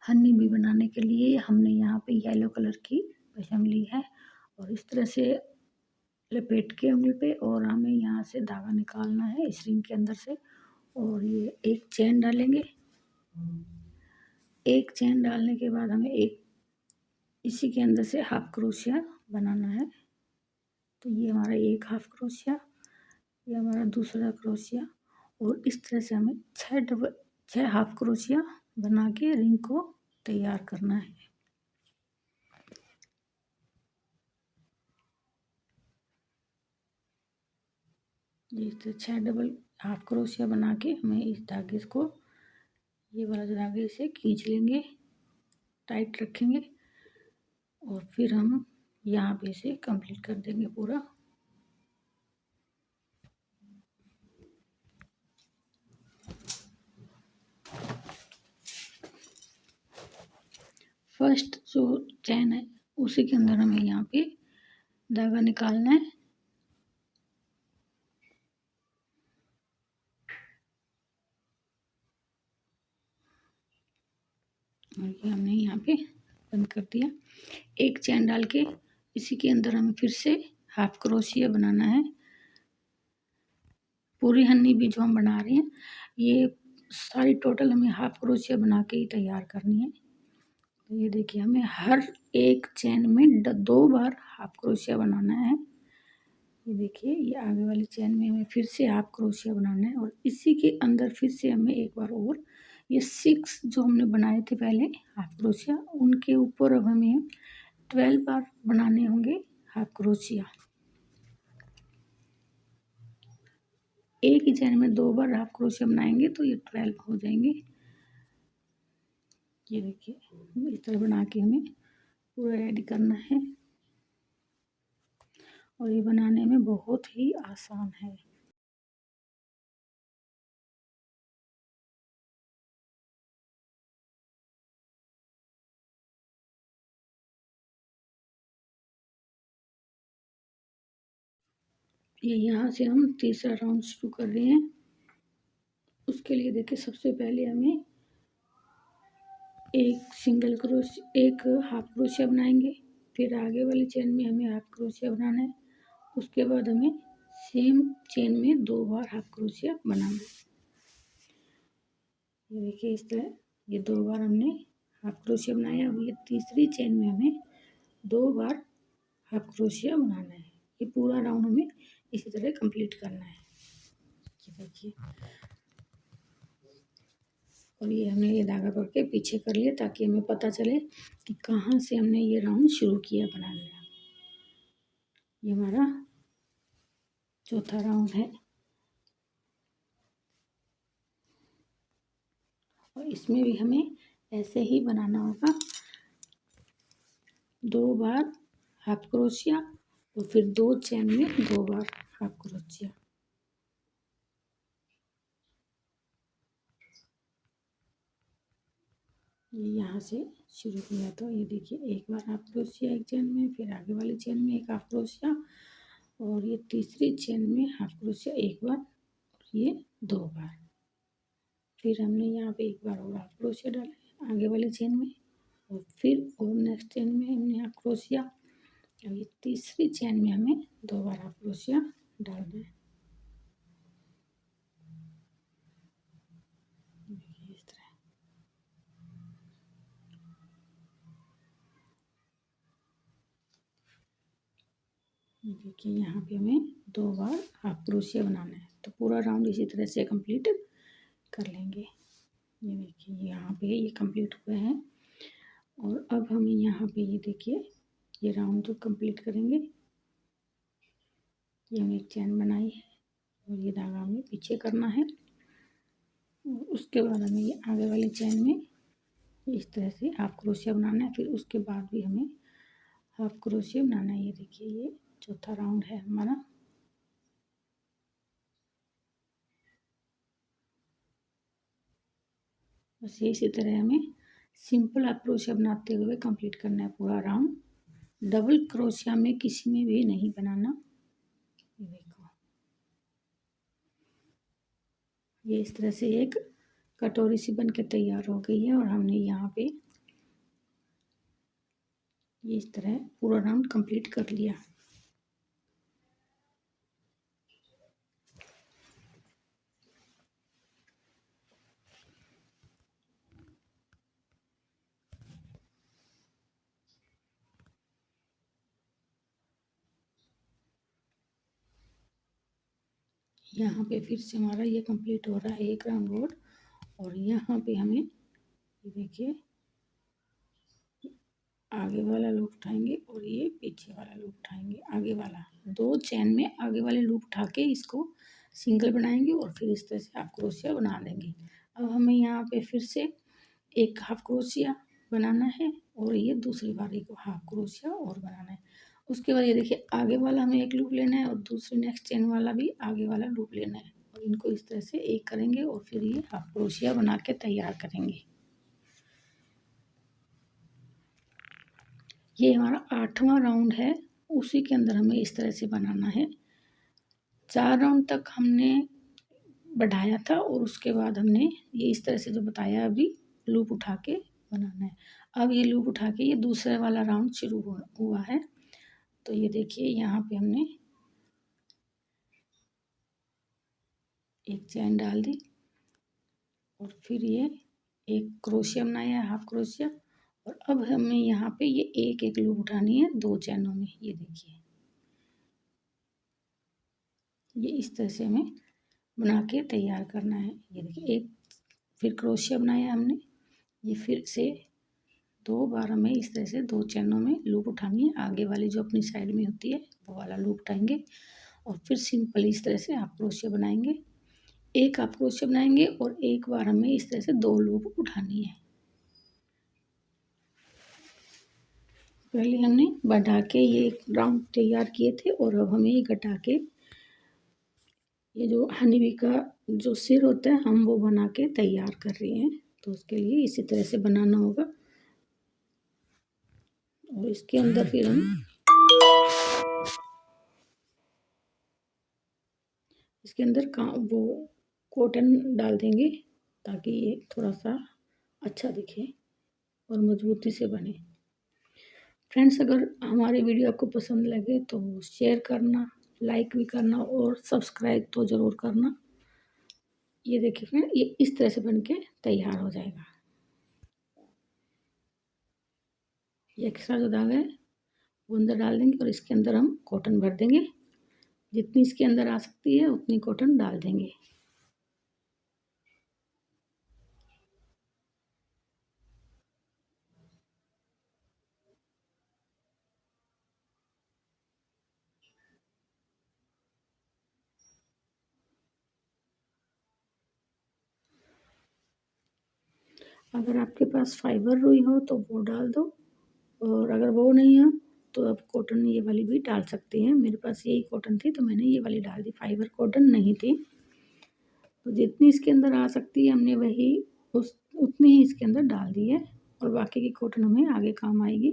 Honey bee बनाने के लिए हमने यहाँ पे येलो कलर की पशम ली है और इस तरह से लपेट के उंगली पे, और हमें यहाँ से धागा निकालना है इस रिंग के अंदर से। और ये एक चेन डालेंगे। एक चेन डालने के बाद हमें एक इसी के अंदर से हाफ क्रोशिया बनाना है। तो ये हमारा एक हाफ क्रोशिया, ये हमारा दूसरा क्रोशिया, और इस तरह से हमें 6 हाफ क्रोशिया बना के रिंग को तैयार करना है। ये 6 डबल हाफ क्रोशिया बना के हमें इस धागे को, ये वाला धागे से खींच लेंगे, टाइट रखेंगे, और फिर हम यहाँ पे से कंप्लीट कर देंगे पूरा। फर्स्ट जो चैन है उसी के अंदर हमें यहाँ पे धागा निकालना है। और ये हमने यहाँ पे बंद कर दिया। एक चैन डाल के इसी के अंदर हमें फिर से हाफ क्रोशिया बनाना है। पूरी हन्नी भी जो हम बना रहे हैं, ये सारी टोटल हमें हाफ क्रोशिया बना के ही तैयार करनी है। तो ये देखिए, हमें हर एक चैन में 2 बार हाफ क्रोशिया बनाना है। ये देखिए, ये आगे वाली चैन में हमें फिर से हाफ क्रोशिया बनाना है, और इसी के अंदर फिर से हमें एक बार और ये 6 जो हमने बनाए थे पहले हाफ क्रोशिया, उनके ऊपर अब हमें 12 बार बनाने होंगे हाफ क्रोशिया। एक ही चैन में 2 बार हाफ क्रोशिया बनाएंगे तो ये 12 हो जाएंगे। ये देखिए, इस तरह बना के हमें पूरा रेडी करना है, और ये बनाने में बहुत ही आसान है। ये यहाँ से हम तीसरा राउंड शुरू कर रहे हैं। उसके लिए देखिए, सबसे पहले हमें एक हाफ क्रोशिया बनाएंगे, फिर आगे वाली चेन में हमें हाफ क्रोशिया बनाना है। उसके बाद हमें सेम चेन में 2 बार हाफ क्रोशिया बनाना है। ये देखिए, इस तरह ये 2 बार हमने हाफ क्रोशिया बनाया। अब ये तीसरी चेन में हमें 2 बार हाफ क्रोशिया बनाना है। ये पूरा राउंड हमें इसी तरह कंप्लीट करना है। ये देखिए, और ये हमने ये धागा पकड़ के पीछे कर लिया ताकि हमें पता चले कि कहाँ से हमने ये राउंड शुरू किया बनाना। ये हमारा चौथा राउंड है, और इसमें भी हमें ऐसे ही बनाना होगा। 2 बार हाफ क्रोशिया और फिर 2 चेन में 2 बार हाफ क्रोशिया। ये यहाँ से शुरू किया तो ये देखिए, एक बार हाफ क्रोशिया एक चेन में, फिर आगे वाली चेन में एक हाफ क्रोशिया, और ये तीसरी चेन में हाफ क्रोशिया एक बार, और ये 2 बार। फिर हमने यहाँ पे एक बार और हाफ क्रोशिया डाला आगे वाली चेन में, और फिर और नेक्स्ट चेन में हमने हाफ क्रोशिया। अब ये तीसरी चेन में हमें 2 बार हाफ क्रोशिया डालना है। इस तरह देखिए, यहाँ पे हमें 2 बार हाफ क्रोशिया बनाना है। तो पूरा राउंड इसी तरह से कंप्लीट कर लेंगे। ये देखिए, यहाँ पे ये कंप्लीट हुए हैं, और अब हमें यहाँ पे ये देखिए, ये राउंड जो कंप्लीट करेंगे, ये हमने एक चैन बनाई है, और ये धागा हमें पीछे करना है। उसके बाद हमें ये आगे वाली चैन में इस तरह से हाफ क्रोशिया बनाना है। फिर उसके बाद भी हमें हाफ क्रोशिया बनाना है। ये देखिए, ये चौथा राउंड है हमारा। बस इसी तरह हमें सिंपल हाफ क्रोशिया बनाते हुए कंप्लीट करना है पूरा राउंड। डबल क्रोशिया में किसी में भी नहीं बनाना। ये देखो, ये इस तरह से एक कटोरी सी बन के तैयार हो गई है और हमने यहाँ पे ये इस तरह पूरा राउंड कंप्लीट कर लिया। यहाँ पे फिर से हमारा ये कंप्लीट हो रहा है एक राउंड और। और यहाँ पे हमें ये देखिए आगे वाला लूप उठाएंगे और ये पीछे वाला लूप उठाएंगे। आगे वाला 2 चेन में आगे वाले लूप उठा के इसको सिंगल बनाएंगे और फिर इस तरह से हाफ क्रोशिया बना देंगे। अब हमें यहाँ पे फिर से एक हाफ क्रोशिया बनाना है और ये दूसरी बारी को हाफ क्रोशिया और बनाना है। उसके बाद ये देखिए आगे वाला हमें एक लूप लेना है और दूसरी नेक्स्ट चेन वाला भी आगे वाला लूप लेना है और इनको इस तरह से एक करेंगे और फिर ये हाफ क्रोशिया बना के तैयार करेंगे। ये हमारा 8वां राउंड है, उसी के अंदर हमें इस तरह से बनाना है। 4 राउंड तक हमने बढ़ाया था और उसके बाद हमने ये इस तरह से जो बताया अभी लूप उठा के बनाना है। अब ये लूप उठा के ये दूसरा वाला राउंड शुरू हुआ है। तो ये देखिए यहाँ पे हमने एक चैन डाल दी और फिर ये एक क्रोशिया बनाया है हाफ क्रोशिया। और अब हमें यहाँ पे ये एक एक लूप उठानी है 2 चैनों में। ये देखिए ये इस तरह से हमें बना के तैयार करना है। ये देखिए एक फिर क्रोशिया बनाया हमने, ये फिर से 2 बार हमें इस तरह से 2 चैनों में लूप उठानी है। आगे वाली जो अपनी साइड में होती है वो वाला लूप उठाएंगे और फिर सिंपल इस तरह से हाफ क्रोशिया बनाएंगे। एक हाफ क्रोशिया बनाएंगे और एक बार हमें इस तरह से 2 लूप उठानी है। पहले हमने बढ़ा के ये राउंड तैयार किए थे और अब हमें ये घटा के ये जो हनी बी का जो सिर होता है हम वो बना के तैयार कर रहे हैं। तो उसके लिए इसी तरह से बनाना होगा और इसके अंदर फिर हम इसके अंदर वो कॉटन डाल देंगे ताकि ये थोड़ा सा अच्छा दिखे और मजबूती से बने। फ्रेंड्स अगर हमारी वीडियो आपको पसंद लगे तो शेयर करना, लाइक भी करना और सब्सक्राइब तो ज़रूर करना। ये देखिए फ्रेंड ये इस तरह से बन के तैयार हो जाएगा। ये एक्स्ट्रा जो दाग है वो अंदर डाल देंगे और इसके अंदर हम कॉटन भर देंगे। जितनी इसके अंदर आ सकती है उतनी कॉटन डाल देंगे। अगर आपके पास फाइबर रुई हो तो वो डाल दो और अगर वो नहीं है तो आप कॉटन ये वाली भी डाल सकते हैं। मेरे पास यही कॉटन थी तो मैंने ये वाली डाल दी, फाइबर कॉटन नहीं थी। तो जितनी इसके अंदर आ सकती है हमने वही उतनी ही इसके अंदर डाल दी है और बाकी की कॉटन हमें आगे काम आएगी।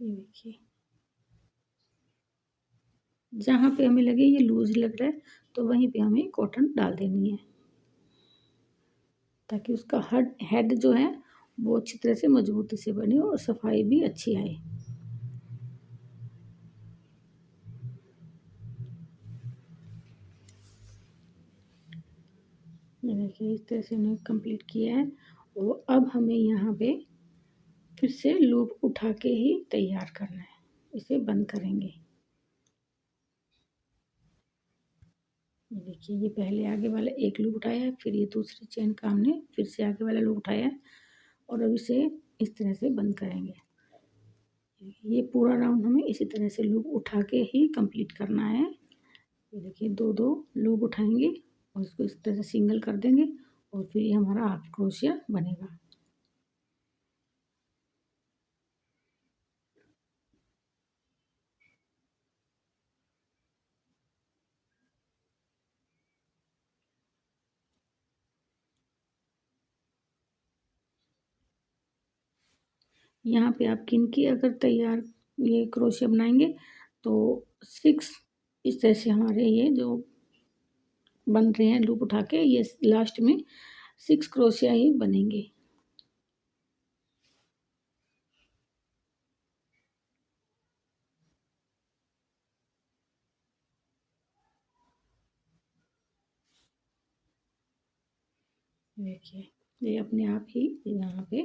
ये देखिए जहाँ पे हमें लगे ये लूज लग रहा है तो वहीं पे हमें कॉटन डाल देनी है ताकि उसका हेड जो है वो अच्छी तरह से मजबूती से बने और सफाई भी अच्छी आए। ये देखिए इस तरह से हमने कंप्लीट किया है और अब हमें यहाँ पे फिर से लूप उठा के ही तैयार करना है। इसे बंद करेंगे। ये देखिए ये पहले आगे वाला एक लूप उठाया है, फिर ये दूसरी चेन का हमने फिर से आगे वाला लूप उठाया है और अब इसे इस तरह से बंद करेंगे। ये पूरा राउंड हमें इसी तरह से लूप उठा के ही कंप्लीट करना है। ये देखिए 2-2 लूप उठाएंगे और इसको इस तरह से सिंगल कर देंगे और फिर ये हमारा हाफ क्रोशिया बनेगा। यहाँ पे आप किनकी अगर तैयार ये क्रोशिया बनाएंगे तो 6 इस तरह से हमारे ये जो बन रहे हैं लूप उठा के, ये लास्ट में 6 क्रोशिया ही बनेंगे। देखिए ये अपने आप ही यहाँ पे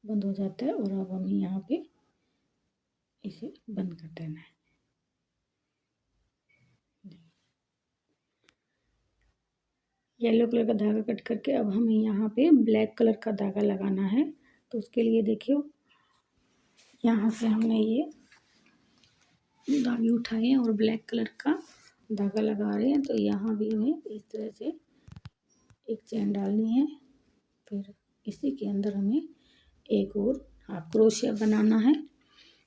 बंद हो जाता है और अब हमें यहाँ पे इसे बंद कर देना है। येलो कलर का धागा कट करके अब हमें यहाँ पे ब्लैक कलर का धागा लगाना है। तो उसके लिए देखियो यहाँ से हमने ये धागे उठाए हैं और ब्लैक कलर का धागा लगा रहे हैं। तो यहाँ भी हमें इस तरह से एक चेन डालनी है। फिर इसी के अंदर हमें एक और हाफ क्रोशिया बनाना है।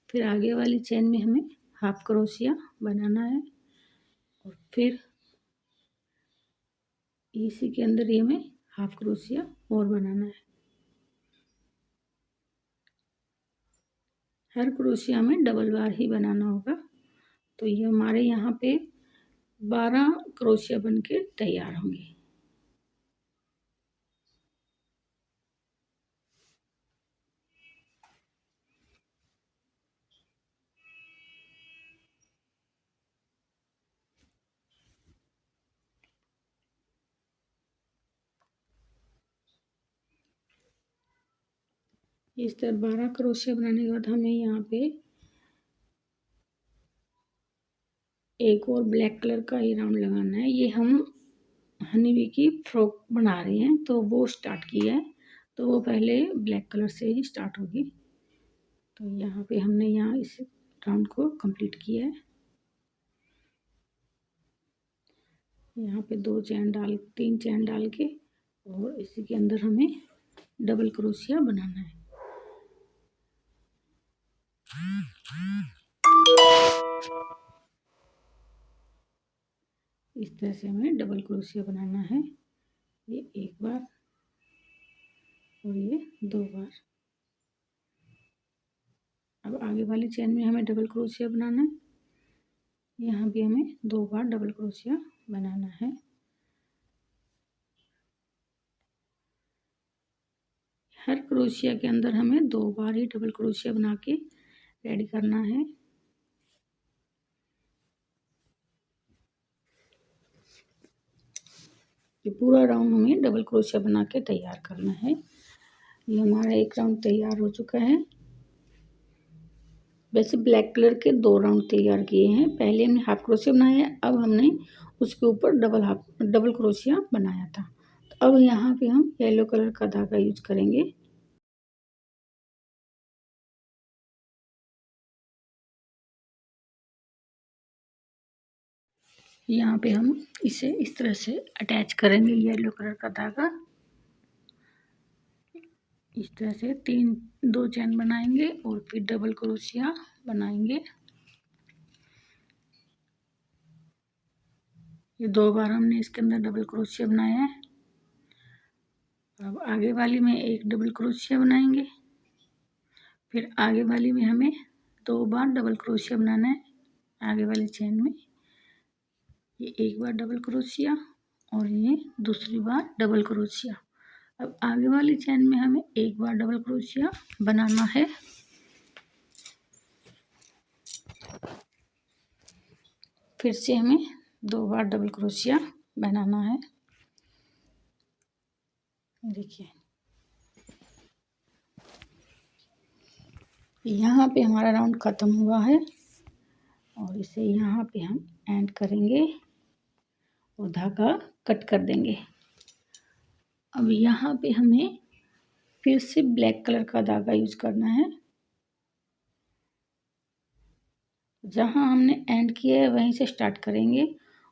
फिर आगे वाली चेन में हमें हाफ क्रोशिया बनाना है और फिर इसी के अंदर ही हमें हाफ क्रोशिया और बनाना है। हर क्रोशिया में डबल बार ही बनाना होगा। तो ये हमारे यहाँ पे 12 क्रोशिया बन के तैयार होंगे। इस तरह 12 क्रोशिया बनाने के बाद हमें यहाँ पे एक और ब्लैक कलर का ही राउंड लगाना है। ये हम हनी बी की फ्रॉक बना रहे हैं तो वो स्टार्ट किया है, तो वो पहले ब्लैक कलर से ही स्टार्ट होगी। तो यहाँ पे हमने यहाँ इस राउंड को कंप्लीट किया है। यहाँ पे 3 चैन डाल के और इसी के अंदर हमें डबल क्रोशिया बनाना है। इस तरह से हमें डबल क्रोशिया बनाना है। ये एक बार और ये 2 बार। अब आगे वाली चेन में हमें डबल क्रोशिया बनाना है। यहाँ भी हमें 2 बार डबल क्रोशिया बनाना है। हर क्रोशिया के अंदर हमें 2 बार ही डबल क्रोशिया बना के रेडी करना है। ये पूरा राउंड हमें डबल क्रोशिया बना के तैयार करना है। ये हमारा एक राउंड तैयार हो चुका है। वैसे ब्लैक कलर के 2 राउंड तैयार किए हैं। पहले हमने हाफ क्रोशिया बनाया है, अब हमने उसके ऊपर डबल क्रोशिया बनाया था। तो अब यहाँ पे हम येलो कलर का धागा यूज करेंगे। यहाँ पे हम इसे इस तरह से अटैच करेंगे येलो कलर का धागा। इस तरह से 2 चैन बनाएंगे और फिर डबल क्रोशिया बनाएंगे। ये 2 बार हमने इसके अंदर डबल क्रोशिया बनाया है। अब आगे वाली में एक डबल क्रोशिया बनाएंगे। फिर आगे वाली में हमें 2 बार डबल क्रोशिया बनाना है। आगे वाली चेन में ये एक बार डबल क्रोशिया और ये दूसरी बार डबल क्रोशिया। अब आगे वाली चेन में हमें एक बार डबल क्रोशिया बनाना है। फिर से हमें 2 बार डबल क्रोशिया बनाना है। देखिए यहाँ पे हमारा राउंड ख़त्म हुआ है और इसे यहाँ पे हम एंड करेंगे और धागा कट कर देंगे। अब यहाँ पे हमें फिर से ब्लैक कलर का धागा यूज करना है। जहाँ हमने एंड किया है वहीं से स्टार्ट करेंगे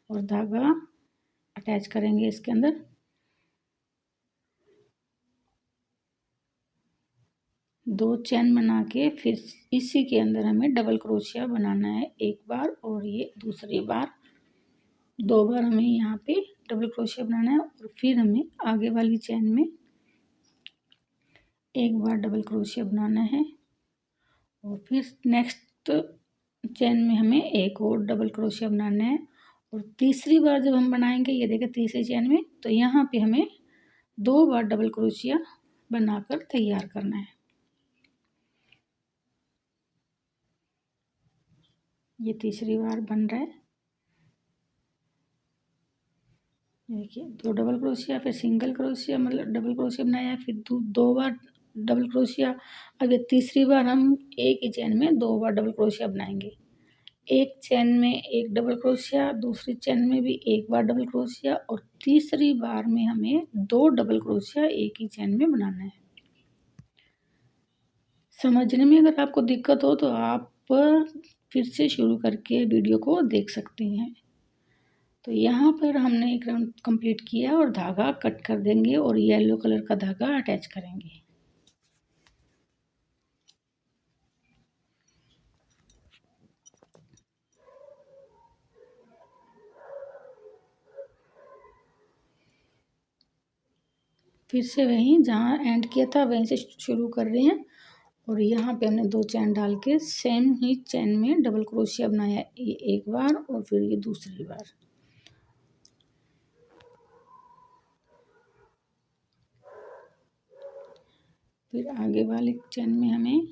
और धागा अटैच करेंगे इसके अंदर। दो चैन बना के फिर इसी के अंदर हमें डबल क्रोशिया बनाना है एक बार और ये दूसरी बार। 2 बार हमें यहाँ पे डबल क्रोशिया बनाना है और फिर हमें आगे वाली चैन में एक बार डबल क्रोशिया बनाना है और फिर नेक्स्ट चैन में हमें एक और डबल क्रोशिया बनाना है और तीसरी बार जब हम बनाएंगे, ये देखिए तीसरी चेन में, तो यहाँ पे हमें 2 बार डबल क्रोशिया बनाकर तैयार करना है। ये तीसरी बार बन रहा है, देखिए 2 डबल क्रोशिया, फिर सिंगल क्रोशिया, मतलब डबल क्रोशिया बनाया, फिर 2 बार डबल क्रोशिया। अब ये तीसरी बार हम एक ही चेन में 2 बार डबल क्रोशिया बनाएंगे। एक चेन में एक डबल क्रोशिया, दूसरी चेन में भी एक बार डबल क्रोशिया, और तीसरी बार में हमें 2 डबल क्रोशिया एक ही चेन में बनाना है। समझने में अगर आपको दिक्कत हो तो आप फिर से शुरू करके वीडियो को देख सकते हैं। तो यहाँ पर हमने एक राउंड कंप्लीट किया और धागा कट कर देंगे और येलो कलर का धागा अटैच करेंगे। फिर से वहीं जहाँ एंड किया था वहीं से शुरू कर रहे हैं, और यहाँ पे हमने 2 चैन डाल के सेम ही चैन में डबल क्रोशिया बनाया, ये एक बार और फिर ये दूसरी बार। फिर आगे वाले चैन में हमें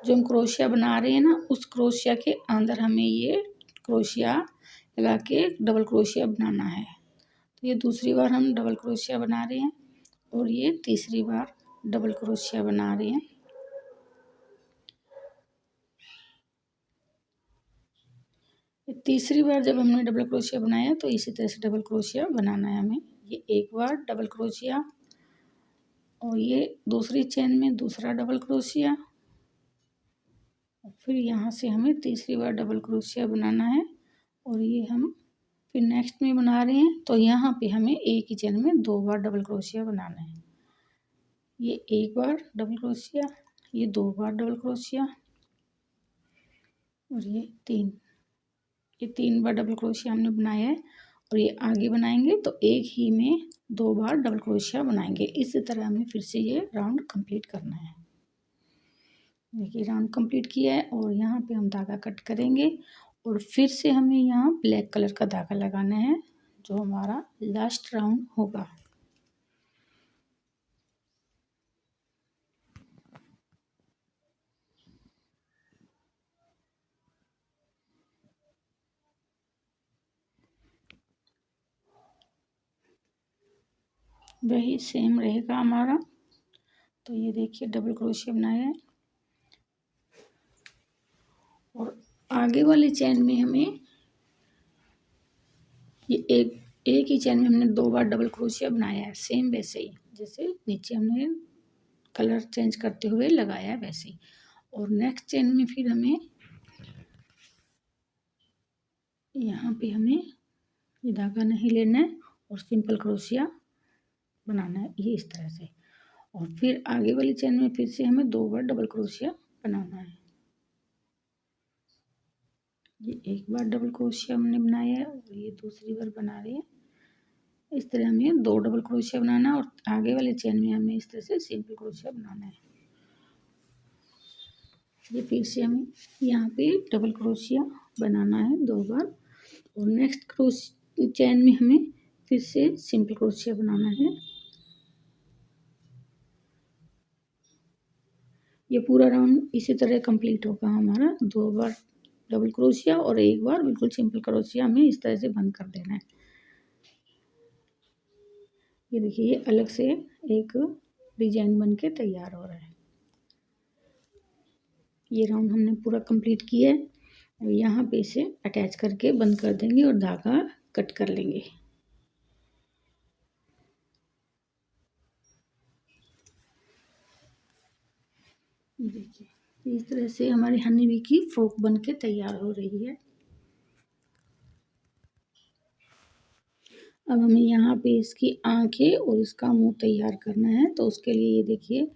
जो हम क्रोशिया बना रहे हैं ना, उस क्रोशिया के अंदर हमें ये क्रोशिया लगा के डबल क्रोशिया बनाना है। तो ये दूसरी बार हम डबल क्रोशिया बना रहे हैं और ये तीसरी बार डबल क्रोशिया बना रहे हैं। तीसरी बार जब हमने डबल क्रोशिया बनाया तो इसी तरह से डबल क्रोशिया बनाना है हमें। ये एक बार डबल क्रोशिया और ये दूसरी चेन में दूसरा डबल क्रोशिया, और फिर यहाँ से हमें तीसरी बार डबल क्रोशिया बनाना है, और ये हम फिर नेक्स्ट में बना रहे हैं। तो यहाँ पे हमें एक ही चेन में 2 बार डबल क्रोशिया बनाना है। ये एक बार डबल क्रोशिया, ये 2 बार डबल क्रोशिया, और ये 3 बार डबल क्रोशिया हमने बनाया है। और ये आगे बनाएंगे तो एक ही में 2 बार डबल क्रोशिया बनाएंगे। इसी तरह हमें फिर से ये राउंड कंप्लीट करना है। देखिए राउंड कंप्लीट किया है और यहाँ पे हम धागा कट करेंगे और फिर से हमें यहाँ ब्लैक कलर का धागा लगाना है, जो हमारा लास्ट राउंड होगा। वही सेम रहेगा हमारा। तो ये देखिए डबल क्रोशिया बनाया है और आगे वाली चैन में हमें ये एक ही चैन में हमने 2 बार डबल क्रोशिया बनाया है, सेम वैसे ही जैसे नीचे हमने कलर चेंज करते हुए लगाया है वैसे ही। और नेक्स्ट चेन में फिर हमें यहाँ पे हमें ये धागा नहीं लेना है और सिंपल क्रोशिया बनाना है, ये इस तरह से। और फिर आगे वाली चेन में फिर से हमें 2 बार डबल क्रोशिया बनाना है। ये एक बार डबल क्रोशिया हमने बनाया है और ये दूसरी बार बना रहे हैं। इस तरह हमें 2 डबल क्रोशिया बनाना है और आगे वाले चेन में हमें इस तरह से सिंपल क्रोशिया बनाना है। ये फिर से हमें यहाँ पे डबल क्रोशिया बनाना है 2 बार, और नेक्स्ट चेन में हमें फिर से सिंपल क्रोशिया बनाना है। ये पूरा राउंड इसी तरह कंप्लीट होगा हमारा। 2 बार डबल क्रोशिया और एक बार बिल्कुल सिंपल क्रोशिया हमें इस तरह से बंद कर देना है। ये देखिए ये अलग से एक डिजाइन बन के तैयार हो रहा है। ये राउंड हमने पूरा कंप्लीट किया है और यहाँ पे इसे अटैच करके बंद कर देंगे और धागा कट कर लेंगे। ये देखिए इस तरह से हमारी हनी बी की फ्रॉक बन के तैयार हो रही है। अब हमें यहाँ पे इसकी आंखें और इसका मुंह तैयार करना है। तो उसके लिए ये देखिए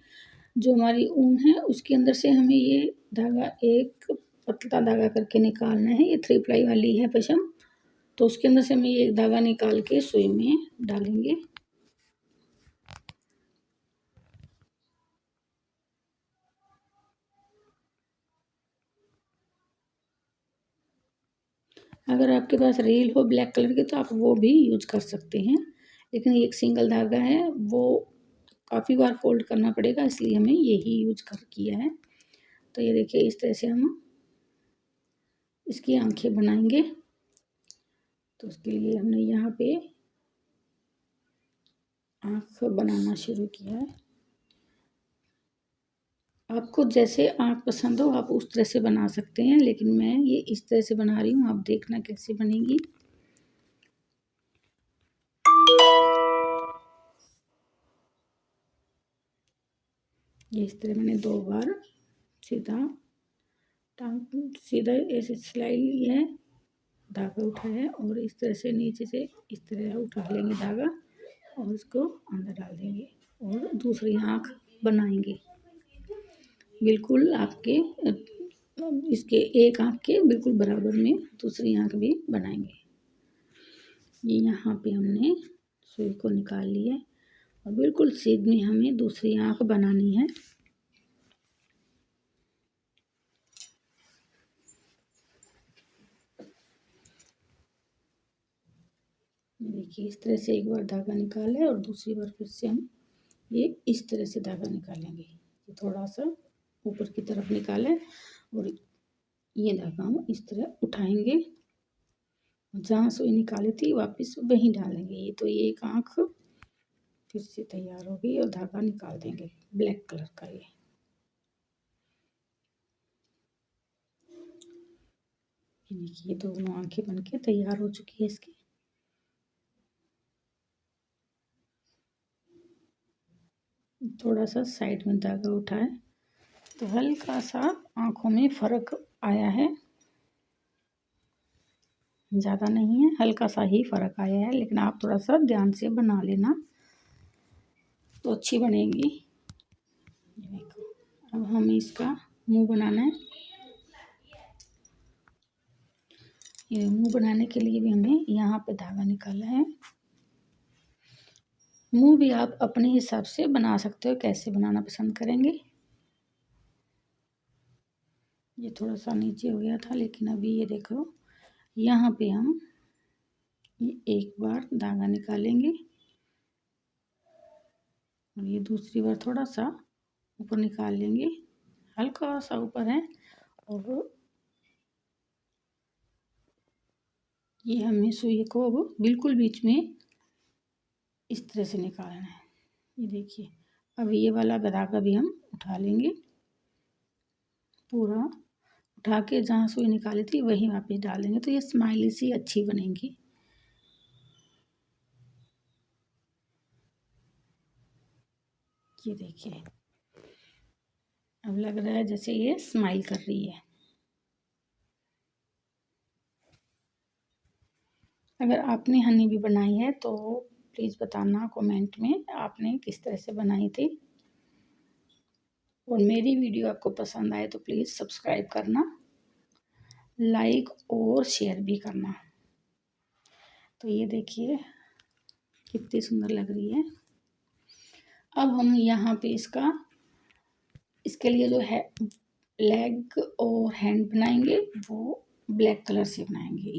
जो हमारी ऊन है उसके अंदर से हमें ये धागा एक पतला धागा करके निकालना है। ये 3 प्लाई वाली है पशम, तो उसके अंदर से हमें ये धागा निकाल के सुई में डालेंगे। अगर आपके पास रील हो ब्लैक कलर की तो आप वो भी यूज कर सकते हैं, लेकिन एक सिंगल धागा है वो काफ़ी बार फोल्ड करना पड़ेगा, इसलिए हमें यही यूज कर किया है। तो ये देखिए इस तरह से हम इसकी आंखें बनाएंगे। तो उसके लिए हमने यहाँ पे आँख बनाना शुरू किया है। आपको जैसे आँख पसंद हो आप उस तरह से बना सकते हैं, लेकिन मैं ये इस तरह से बना रही हूँ, आप देखना कैसे बनेगी। ये इस तरह मैंने 2 बार सीधा सीधा ऐसे सिलाई ली है, धागा उठाया और इस तरह से नीचे से इस तरह उठा लेंगे धागा और इसको अंदर डाल देंगे और दूसरी आँख बनाएंगे। बिल्कुल आपके इसके एक आँख के बिल्कुल बराबर में दूसरी आँख भी बनाएंगे। ये यहाँ पे हमने सुई को निकाल लिया है और बिल्कुल सीध में हमें दूसरी आँख बनानी है। देखिए इस तरह से एक बार धागा निकाला है और दूसरी बार फिर से हम ये इस तरह से धागा निकालेंगे। ये थोड़ा सा ऊपर की तरफ निकाले और ये धागा हम इस तरह उठाएंगे, जहाँ सुई निकाली थी वापस वहीं डालेंगे। ये तो ये एक आँख फिर से तैयार हो गई और धागा निकाल देंगे ब्लैक कलर का। ये देखिए दोनों आंखें बनके तैयार हो चुकी है इसकी। थोड़ा सा साइड में धागा उठाए तो हल्का सा आँखों में फर्क आया है, ज़्यादा नहीं है, हल्का सा ही फर्क आया है, लेकिन आप थोड़ा सा ध्यान से बना लेना तो अच्छी बनेगी। ये देखो अब हमें इसका मुंह बनाना है। ये मुंह बनाने के लिए भी हमें यहाँ पे धागा निकाला है। मुंह भी आप अपने हिसाब से बना सकते हो, कैसे बनाना पसंद करेंगे। ये थोड़ा सा नीचे हो गया था, लेकिन अभी ये देखो यहाँ पे हम ये एक बार धागा निकालेंगे और ये दूसरी बार थोड़ा सा ऊपर निकाल लेंगे, हल्का सा ऊपर है, और ये हमें सुई को अब बिल्कुल बीच में इस तरह से निकालना है। ये देखिए अब ये वाला धागा भी हम उठा लेंगे, पूरा उठा के जहाँ सुई निकाली थी वहीं वापस डाल देंगे, तो ये स्माइली सी अच्छी बनेगी। ये देखिए अब लग रहा है जैसे ये स्माइल कर रही है। अगर आपने हनी भी बनाई है तो प्लीज़ बताना कमेंट में आपने किस तरह से बनाई थी, और मेरी वीडियो आपको पसंद आए तो प्लीज़ सब्सक्राइब करना, लाइक और शेयर भी करना। तो ये देखिए कितनी सुंदर लग रही है। अब हम यहाँ पे इसके लिए जो है लेग और हैंड बनाएंगे वो ब्लैक कलर से बनाएंगे।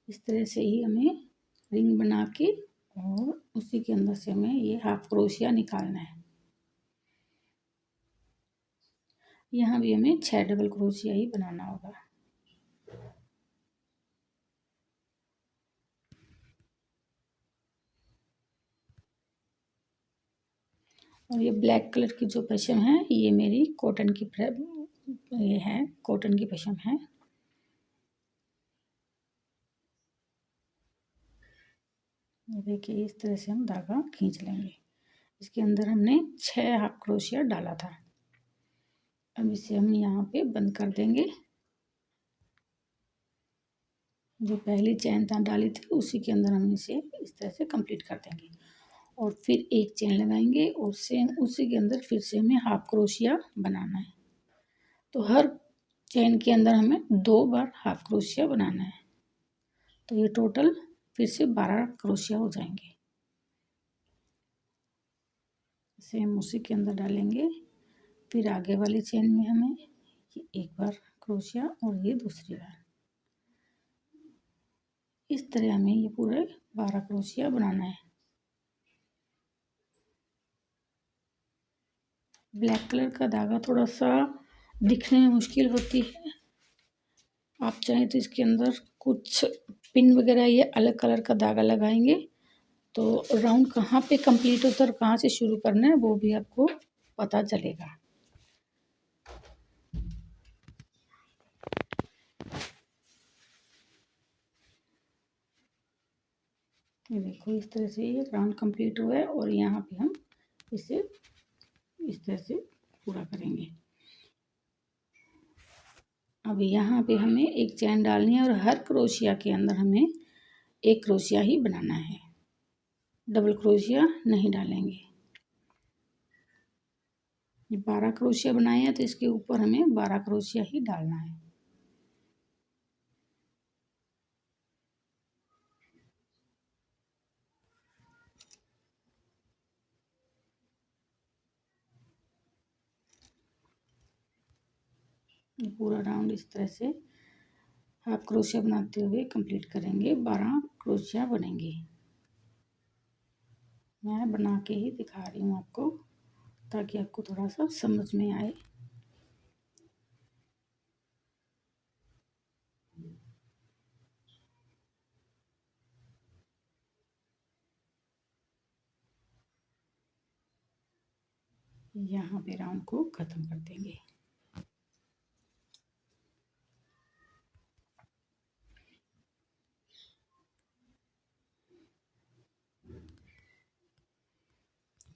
इस तरह से ही हमें रिंग बना के और उसी के अंदर से हमें ये हाफ क्रोशिया निकालना है। यहाँ भी हमें 6 डबल क्रोशिया ही बनाना होगा। और ये ब्लैक कलर की जो पशम है ये मेरी कॉटन की ये है, कॉटन की पशम है। ये देखिए इस तरह से हम धागा खींच लेंगे। इसके अंदर हमने 6 हाफ क्रोशिया डाला था। अब इसे हम यहाँ पे बंद कर देंगे। जो पहली चैन डाली थी उसी के अंदर हम इसे इस तरह से कंप्लीट कर देंगे और फिर एक चैन लगाएंगे और सेम उसी के अंदर फिर से हमें हाफ क्रोशिया बनाना है। तो हर चैन के अंदर हमें 2 बार हाफ क्रोशिया बनाना है, तो ये टोटल फिर से 12 क्रोशिया हो जाएंगे। सेम उसी के अंदर डालेंगे, फिर आगे वाली चेन में हमें ये एक बार क्रोशिया और ये दूसरी बार। इस तरह हमें ये पूरे 12 क्रोशिया बनाना है। ब्लैक कलर का धागा थोड़ा सा दिखने में मुश्किल होती है, आप चाहें तो इसके अंदर कुछ पिन वगैरह या अलग कलर का धागा लगाएंगे तो राउंड कहाँ पे कंप्लीट होता है और कहाँ से शुरू करना है वो भी आपको पता चलेगा। ये देखो इस तरह से ये राउंड कंप्लीट हुआ है और यहाँ पे हम इसे इस तरह से पूरा करेंगे। अब यहाँ पे हमें एक चैन डालनी है और हर क्रोशिया के अंदर हमें एक क्रोशिया ही बनाना है, डबल क्रोशिया नहीं डालेंगे। ये 12 क्रोशिया बनाए हैं तो इसके ऊपर हमें 12 क्रोशिया ही डालना है। ये पूरा राउंड इस तरह से हाफ क्रोशिया बनाते हुए कंप्लीट करेंगे, 12 क्रोशिया बनेंगे। मैं बना के ही दिखा रही हूँ आपको ताकि आपको थोड़ा सा समझ में आए। यहाँ पे राउंड को ख़त्म कर देंगे।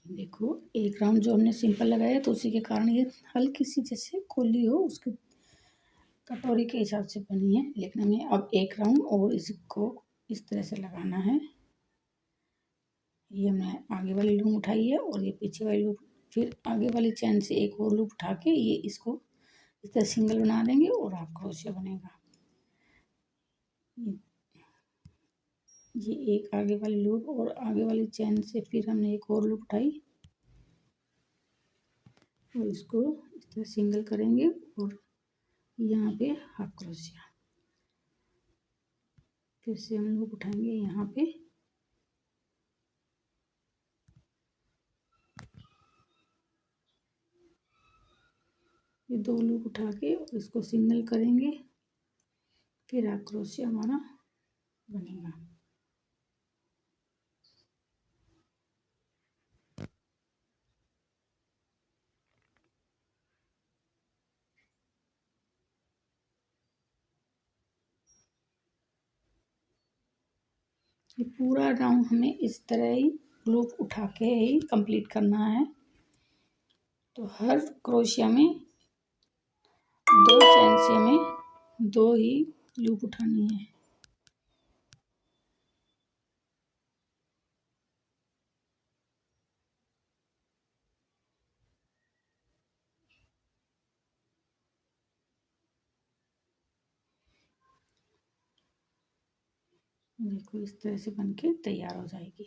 देखो एक राउंड जो हमने सिंपल लगाया तो उसी के कारण ये हल्की सी जैसे खोली हो उसके कटोरी के हिसाब से बनी है, लेकिन हमें अब एक राउंड और इसको इस तरह से लगाना है। ये हमने आगे वाली लूप उठाई है और ये पीछे वाली लूप, फिर आगे वाली चैन से एक और लूप उठा के ये इसको इस तरह सिंगल बना देंगे और हाफ क्रोशिया बनेगा। ये एक आगे वाली लूप और आगे वाली चैन से फिर हमने एक और लूप उठाई और इसको इस तरह सिंगल करेंगे और यहाँ पे हाफ क्रोशिया, फिर से हम लूप उठाएंगे यहाँ पे ये दो लूप उठा के और इसको सिंगल करेंगे, फिर हाफ क्रोशिया हमारा बनेगा। ये पूरा राउंड हमें इस तरह ही लूप उठा के ही कंप्लीट करना है। तो हर क्रोशिया में दो चैन से हमें दो ही लूप उठानी है। देखो इस तरह से बनके तैयार हो जाएगी।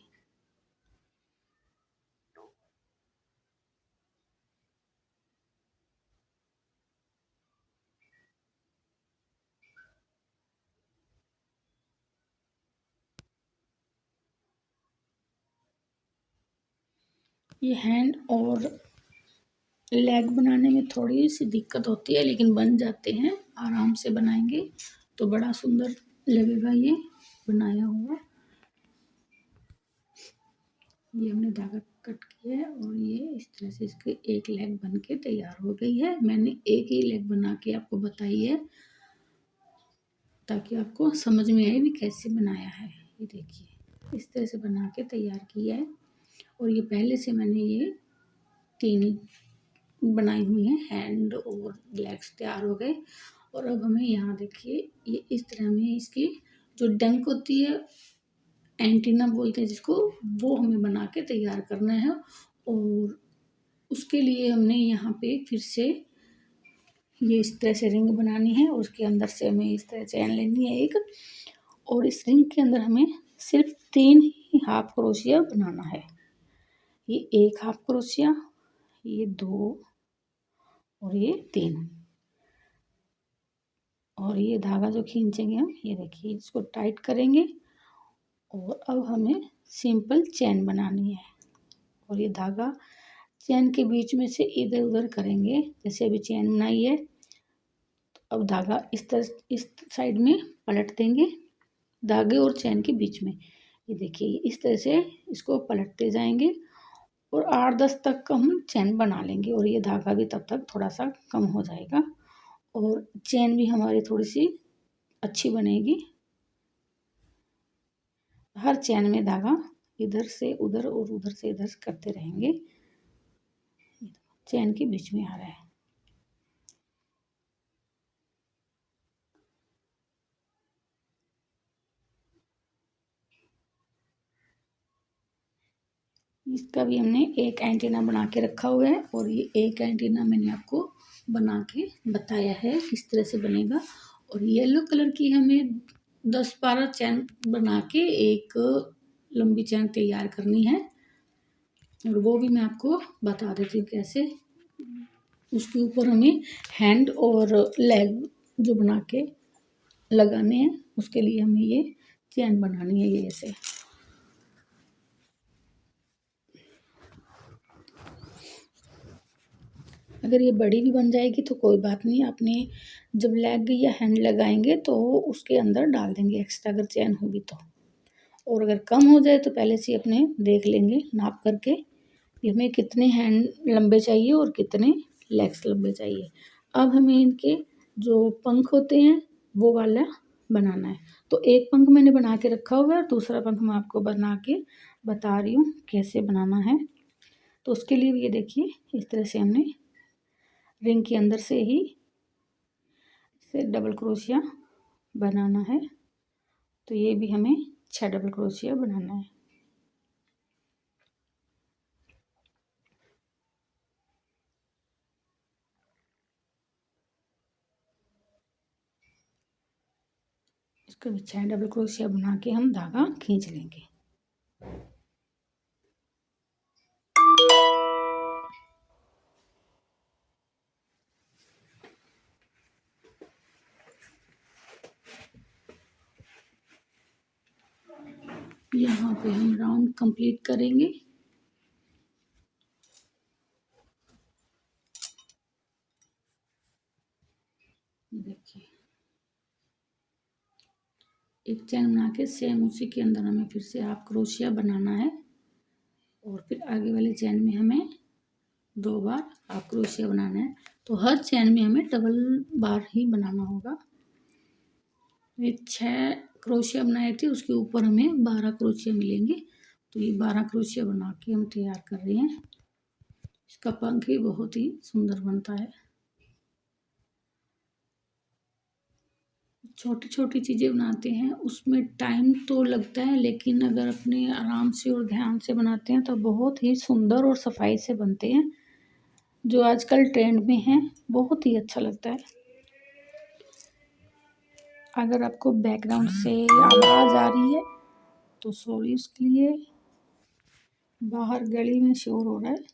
ये हैंड और लेग बनाने में थोड़ी सी दिक्कत होती है लेकिन बन जाते हैं, आराम से बनाएंगे तो बड़ा सुंदर लगेगा ये बनाया हुआ। ये हमने धागा कट किया है और ये इस तरह से इसकी एक लेग बन के तैयार हो गई है। मैंने एक ही लेग बना के आपको बताई है ताकि आपको समझ में आए भी कैसे बनाया है। ये देखिए इस तरह से बना के तैयार किया है और ये पहले से मैंने ये 3 बनाई हुई हैं, हैंड और लेग्स तैयार हो गए। और अब हमें यहाँ देखिए ये इस तरह में इसकी जो डंक होती है, एंटीना बोलते हैं जिसको, वो हमें बना के तैयार करना है। और उसके लिए हमने यहाँ पे फिर से ये इस तरह से रिंग बनानी है और उसके अंदर से हमें इस तरह चैन लेनी है एक, और इस रिंग के अंदर हमें सिर्फ 3 ही हाफ क्रोशिया बनाना है। ये एक हाफ क्रोशिया, ये 2 और ये 3। और ये धागा जो खींचेंगे हम, ये देखिए इसको टाइट करेंगे और अब हमें सिंपल चैन बनानी है। और ये धागा चैन के बीच में से इधर उधर करेंगे, जैसे अभी चैन बनाई है। तो अब धागा इस तरह इस साइड में पलट देंगे, धागे और चैन के बीच में। ये देखिए इस तरह से इसको पलटते जाएंगे और 8-10 तक का हम चैन बना लेंगे और ये धागा भी तब तक थोड़ा सा कम हो जाएगा और चैन भी हमारी थोड़ी सी अच्छी बनेगी। हर चैन में धागा इधर से उधर और उधर से इधर करते रहेंगे। चैन के बीच में आ रहा है। इसका भी हमने एक एंटीना बना के रखा हुआ है और ये एक एंटीना मैंने आपको बना के बताया है किस तरह से बनेगा। और येलो कलर की हमें 10-12 चैन बना के एक लंबी चैन तैयार करनी है और वो भी मैं आपको बता देती हूँ कैसे। उसके ऊपर हमें हैंड और लेग जो बना के लगाने हैं, उसके लिए हमें ये चैन बनानी है। ये ऐसे अगर ये बड़ी भी बन जाएगी तो कोई बात नहीं, आपने जब लेग या हैंड लगाएंगे तो उसके अंदर डाल देंगे एक्स्ट्रा अगर चैन होगी तो। और अगर कम हो जाए तो पहले से अपने देख लेंगे नाप करके कि हमें कितने हैंड लंबे चाहिए और कितने लेग्स लंबे चाहिए। अब हमें इनके जो पंख होते हैं वो वाला बनाना है। तो एक पंख मैंने बना के रखा हुआ है, दूसरा पंख मैं आपको बना के बता रही हूँ कैसे बनाना है। तो उसके लिए भी ये देखिए इस तरह से हमने रिंग के अंदर से ही इसे डबल क्रोशिया बनाना है। तो ये भी हमें 6 डबल क्रोशिया बनाना है। इसको भी 6 डबल क्रोशिया बना के हम धागा खींच लेंगे। यहाँ पे हम राउंड कंप्लीट करेंगे। देखिए एक चैन बना के सेम उसी के अंदर हमें फिर से हाफ क्रोशिया बनाना है और फिर आगे वाली चैन में हमें 2 बार हाफ क्रोशिया बनाना है। तो हर चैन में हमें डबल बार ही बनाना होगा। ये 6 क्रोशिया बनाए थे, उसके ऊपर हमें 12 क्रोशिया मिलेंगे। तो ये 12 क्रोशिया बना के हम तैयार कर रहे हैं। इसका पंख भी बहुत ही सुंदर बनता है। छोटी छोटी चीज़ें बनाते हैं उसमें टाइम तो लगता है, लेकिन अगर अपने आराम से और ध्यान से बनाते हैं तो बहुत ही सुंदर और सफाई से बनते हैं। जो आजकल ट्रेंड में है, बहुत ही अच्छा लगता है। अगर आपको बैकग्राउंड से आवाज़ आ रही है तो सॉरी उसके लिए, बाहर गली में शोर हो रहा है।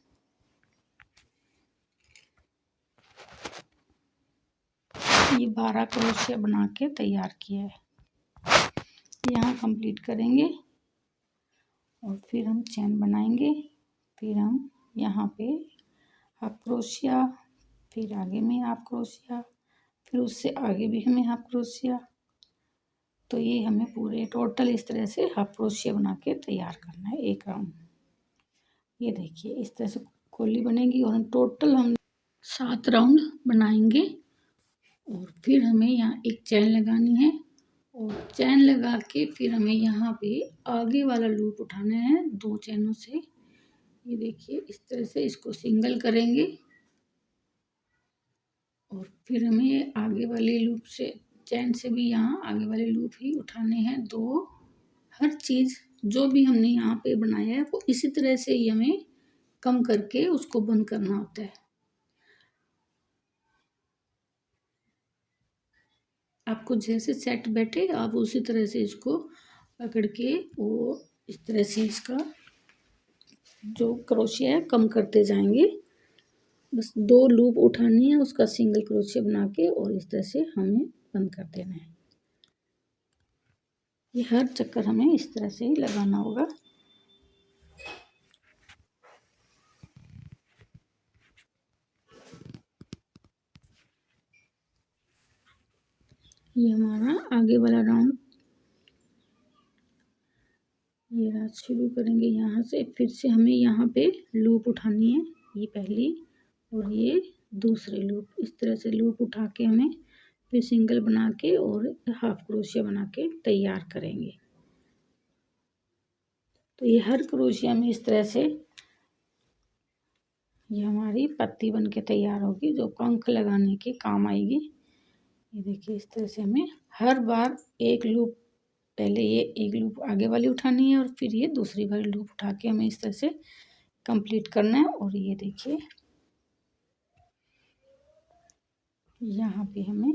ये 12 क्रोशिया बना के तैयार किया है। यहाँ कंप्लीट करेंगे और फिर हम चैन बनाएंगे। फिर हम यहाँ पे हाफ क्रोशिया, फिर आगे में हाफ क्रोशिया, फिर उससे आगे भी हमें हाफ क्रोशिया। तो ये हमें पूरे टोटल इस तरह से हाफ क्रोशिया बना के तैयार करना है एक राउंड। ये देखिए इस तरह से कोली बनेगी और हम टोटल 7 राउंड बनाएंगे। और फिर हमें यहाँ एक चैन लगानी है और चैन लगा के फिर हमें यहाँ पे आगे वाला लूप उठाना है 2 चैनों से। ये देखिए इस तरह से इसको सिंगल करेंगे और फिर हमें आगे वाले लूप से चैन से भी यहाँ आगे वाले लूप ही उठाने हैं 2। हर चीज़ जो भी हमने यहाँ पे बनाया है वो इसी तरह से ही हमें कम करके उसको बंद करना होता है। आपको जैसे सेट बैठे आप उसी तरह से इसको पकड़ के वो इस तरह से इसका जो क्रोशिया है कम करते जाएंगे। बस 2 लूप उठानी है, उसका सिंगल क्रोशिया बना के और इस तरह से हमें बंद कर देना है। ये हर चक्कर हमें इस तरह से ही लगाना होगा। ये हमारा आगे वाला राउंड ये रात शुरू करेंगे यहाँ से। फिर से हमें यहाँ पे लूप उठानी है, ये पहली और ये दूसरी लूप। इस तरह से लूप उठा के हमें फिर सिंगल बना के और हाफ क्रोशिया बना के तैयार करेंगे। तो ये हर क्रोशिया में इस तरह से ये हमारी पत्ती बन के तैयार होगी, जो पंख लगाने के काम आएगी। ये देखिए इस तरह से हमें हर बार एक लूप, पहले ये एक लूप आगे वाली उठानी है और फिर ये दूसरी वाली लूप उठा के हमें इस तरह से कंप्लीट करना है। और ये देखिए यहाँ पे हमें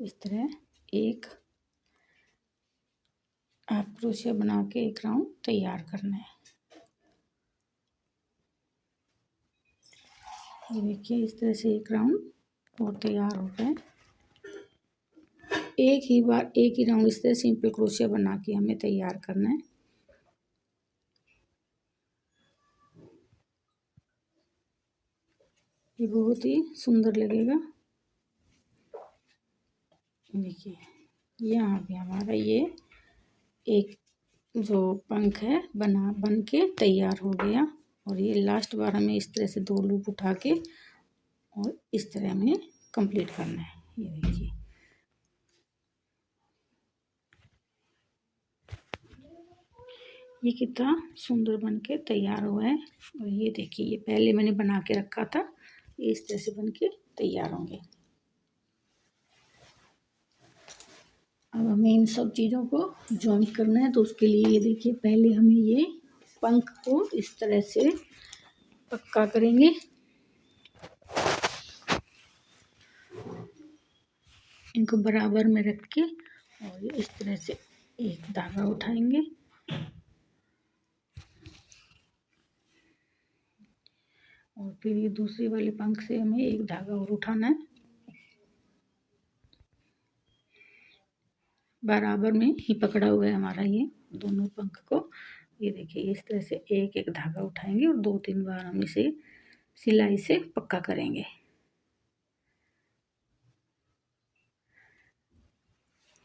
इस तरह एक हाफ क्रोशिया बना के एक राउंड तैयार करना है। ये देखिए इस तरह से एक राउंड और तैयार हो गया है। एक ही बार एक ही राउंड इस तरह सिंपल क्रोशिया बना के हमें तैयार करना है। ये बहुत ही सुंदर लगेगा। देखिए यहाँ पे हमारा ये एक जो पंख है बन के तैयार हो गया। और ये लास्ट बार हमें इस तरह से दो लूप उठा के और इस तरह हमें कंप्लीट करना है। ये देखिए ये कितना सुंदर बन के तैयार हुआ है। और ये देखिए ये पहले मैंने बना के रखा था, ये इस तरह से बन के तैयार होंगे। अब हमें इन सब चीज़ों को जॉइन करना है, तो उसके लिए ये देखिए पहले हमें ये पंख को इस तरह से पक्का करेंगे। इनको बराबर में रख के और इस तरह से एक धागा उठाएंगे और फिर ये दूसरी वाले पंख से हमें एक धागा और उठाना है। बराबर में ही पकड़ा हुआ है हमारा ये दोनों पंख को। ये देखिए इस तरह से एक एक धागा उठाएंगे और 2-3 बार हम इसे सिलाई से पक्का करेंगे।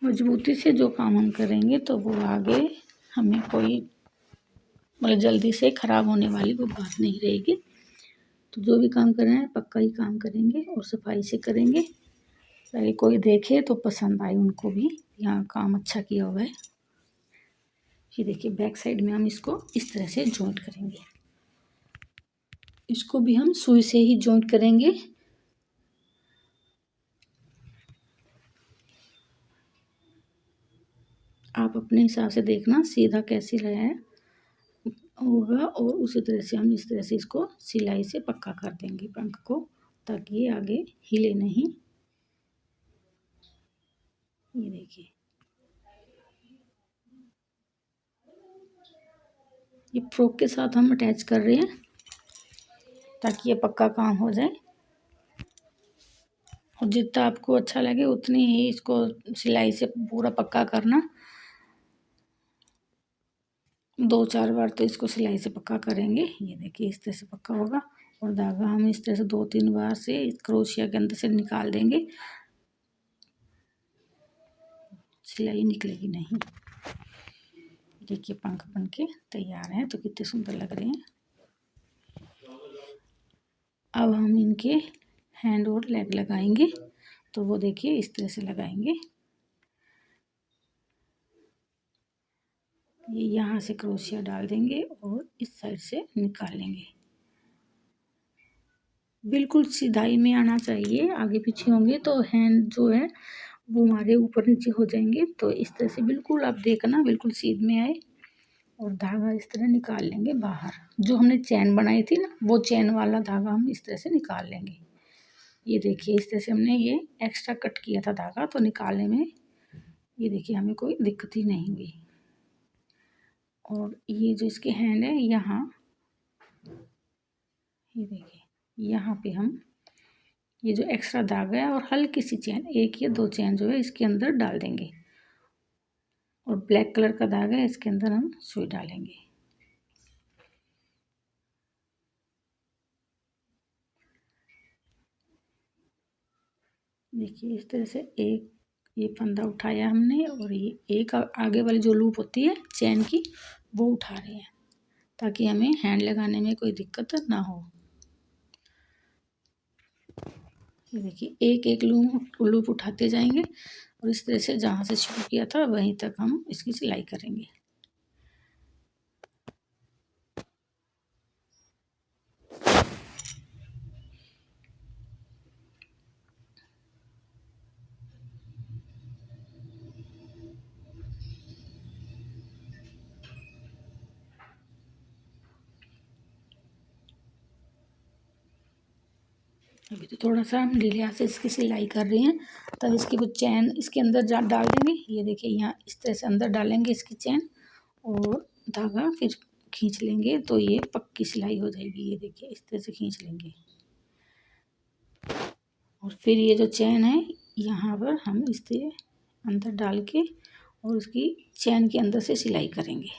मजबूती से जो काम हम करेंगे तो वो आगे हमें कोई मतलब जल्दी से ख़राब होने वाली वो बात नहीं रहेगी। तो जो भी काम कर रहे हैं पक्का ही काम करेंगे और सफाई से करेंगे, ताकि कोई देखे तो पसंद आए उनको भी, यहाँ काम अच्छा किया हुआ है। ये देखिए बैक साइड में हम इसको इस तरह से जॉइंट करेंगे। इसको भी हम सुई से ही जॉइंट करेंगे। आप अपने हिसाब से देखना सीधा कैसे लगाया होगा और उसी तरह से हम इस तरह से इसको सिलाई से पक्का कर देंगे पंख को, ताकि ये आगे हिले नहीं। ये देखिए ये फ्रॉक के साथ हम अटैच कर रहे हैं ताकि ये पक्का काम हो जाए। और जितना आपको अच्छा लगे उतनी ही इसको सिलाई से पूरा पक्का करना। 2-4 बार तो इसको सिलाई से पक्का करेंगे। ये देखिए इस तरह से पक्का होगा और धागा हम इस तरह से 2-3 बार से इस क्रोशिया के अंदर से निकाल देंगे, सिलाई निकलेगी नहीं। देखिए पंख बन के तैयार हैं तो कितने सुंदर लग रहे हैं। अब हम इनके हैंड और लेग लगाएंगे, तो वो देखिए इस तरह से लगाएंगे। ये यहाँ से क्रोशिया डाल देंगे और इस साइड से निकाल लेंगे। बिल्कुल सिधाई में आना चाहिए, आगे पीछे होंगे तो हैंड जो है वो हमारे ऊपर नीचे हो जाएंगे। तो इस तरह से बिल्कुल आप देखना बिल्कुल सीध में आए और धागा इस तरह निकाल लेंगे बाहर। जो हमने चैन बनाई थी ना वो चैन वाला धागा हम इस तरह से निकाल लेंगे। ये देखिए इस तरह से हमने ये एक्स्ट्रा कट किया था धागा, तो निकालने में ये देखिए हमें कोई दिक्कत ही नहीं हुई। और ये जो इसके हैंड है यहाँ, ये देखिए यहाँ पे हम ये जो एक्स्ट्रा धागा है और हल्की सी चेन, 1 या 2 चेन जो है इसके अंदर डाल देंगे और ब्लैक कलर का धागा है इसके अंदर हम सुई डालेंगे। देखिए इस तरह से एक ये फंदा उठाया हमने और ये एक आगे वाली जो लूप होती है चेन की वो उठा रहे हैं ताकि हमें हैंड लगाने में कोई दिक्कत ना हो। ये देखिए एक एक लूप उठाते जाएंगे और इस तरह से जहाँ से शुरू किया था वहीं तक हम इसकी सिलाई करेंगे। अभी तो थोड़ा सा हम ढीले हाथ से इसकी सिलाई कर रहे हैं, तब इसकी वो चैन इसके अंदर जा डाल देंगे। ये देखिए यहाँ इस तरह से अंदर डालेंगे इसकी चैन और धागा फिर खींच लेंगे तो ये पक्की सिलाई हो जाएगी। ये देखिए इस तरह से खींच लेंगे और फिर ये जो चैन है यहाँ पर हम इस तरह अंदर डाल के और उसकी चैन के अंदर से सिलाई करेंगे।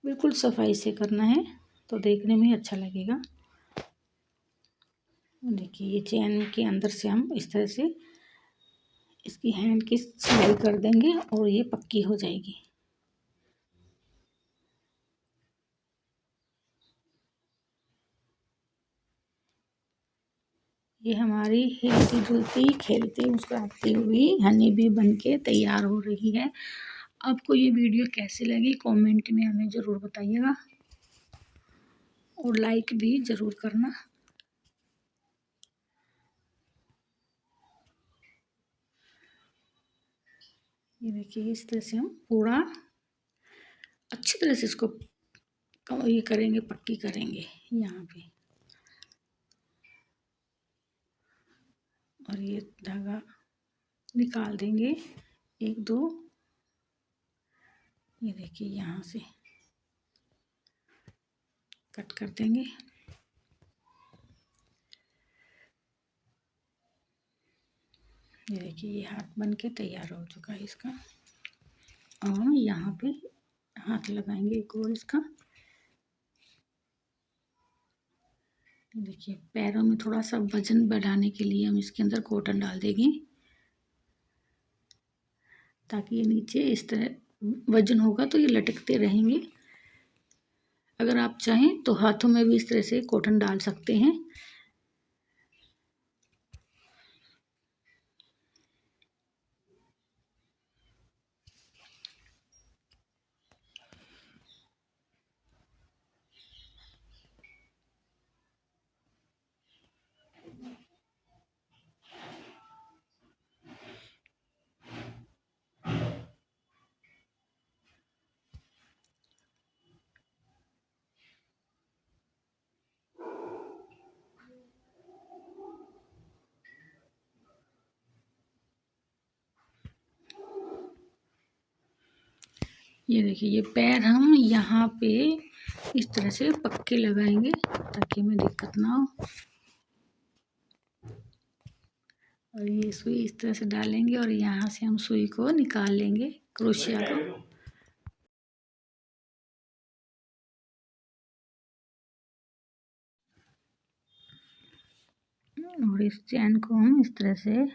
बिल्कुल सफाई से करना है तो देखने में अच्छा लगेगा। देखिए ये चैन के अंदर से हम इस तरह से इसकी हैंड की सिलाई कर देंगे और ये पक्की हो जाएगी। ये हमारी हिलती जुलती खेलती मुस्कुराती हुई हनी भी बन के तैयार हो रही है। आपको ये वीडियो कैसी लगी कमेंट में हमें ज़रूर बताइएगा और लाइक भी ज़रूर करना। ये देखिए इस तरह से हम पूरा अच्छी तरह से इसको ये करेंगे, पक्की करेंगे यहाँ पे। और ये धागा निकाल देंगे 1-2। ये देखिए यहाँ से कट कर देंगे। ये देखिए ये हाथ बन के तैयार हो चुका है इसका। और हम यहाँ पे हाथ लगाएंगे एक और इसका। देखिए पैरों में थोड़ा सा वजन बढ़ाने के लिए हम इसके अंदर कॉटन डाल देंगे ताकि ये नीचे इस तरह वजन होगा तो ये लटकते रहेंगे। अगर आप चाहें तो हाथों में भी इस तरह से कॉटन डाल सकते हैं। ये देखिए ये पैर हम यहाँ पे इस तरह से पक्के लगाएंगे ताकि हमें दिक्कत ना हो। और ये सुई इस तरह से डालेंगे और यहाँ से हम सुई को निकाल लेंगे क्रोशिया को। और इस चैन को हम इस तरह से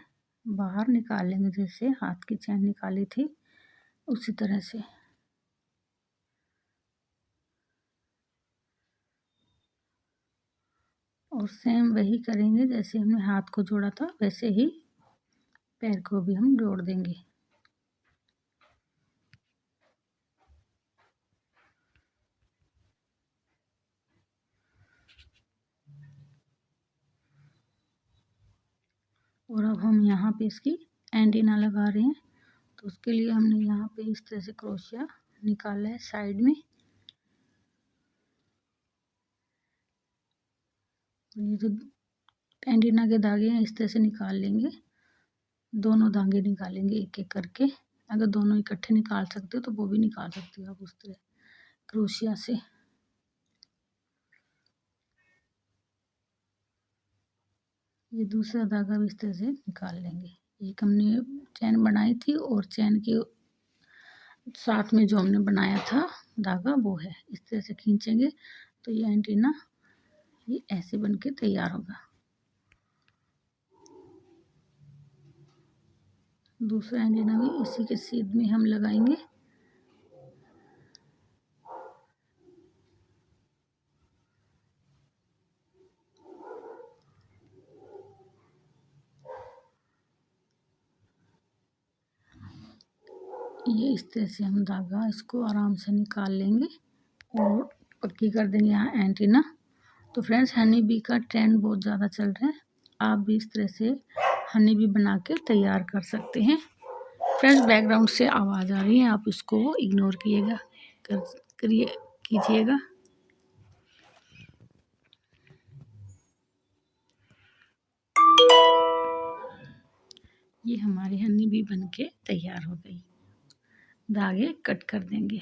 बाहर निकाल लेंगे जैसे हाथ की चैन निकाली थी उसी तरह से। और सेम वही करेंगे जैसे हमने हाथ को जोड़ा था वैसे ही पैर को भी हम जोड़ देंगे। और अब हम यहाँ पे इसकी एंटीना लगा रहे हैं तो उसके लिए हमने यहाँ पे इस तरह से क्रोशिया निकाला है साइड में। ये जो एंटीना के धागे हैं इस तरह से निकाल लेंगे, दोनों धागे निकालेंगे एक एक करके। अगर दोनों इकट्ठे निकाल सकते हो तो वो भी निकाल सकते हो आप उस तरह क्रोशिया से। ये दूसरा धागा भी इस तरह से निकाल लेंगे। एक हमने चैन बनाई थी और चैन के साथ में जो हमने बनाया था धागा वो है। इस तरह से खींचेंगे तो ये एंटीना ये ऐसे बन के तैयार होगा। दूसरा एंटीना भी इसी के सीध में हम लगाएंगे। ये इस तरह से हम धागा इसको आराम से निकाल लेंगे और पक्की कर देंगे यहाँ एंटीना। तो फ्रेंड्स हनी बी का ट्रेंड बहुत ज़्यादा चल रहा है, आप भी इस तरह से हनी बी बना के तैयार कर सकते हैं। फ्रेंड्स बैकग्राउंड से आवाज़ आ रही है, आप इसको इग्नोर कीजिएगा। ये हमारी हनी बी बन के तैयार हो गई। धागे कट कर देंगे।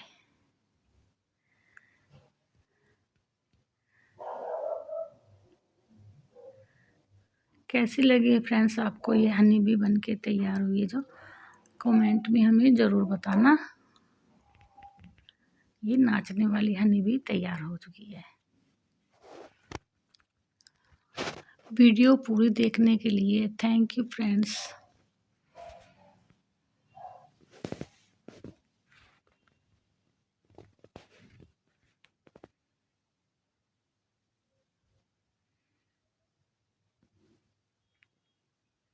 कैसी लगी फ्रेंड्स आपको ये हनी बी बन के तैयार हुई है जो, कमेंट में हमें ज़रूर बताना। ये नाचने वाली हनी बी तैयार हो चुकी है। वीडियो पूरी देखने के लिए थैंक यू फ्रेंड्स।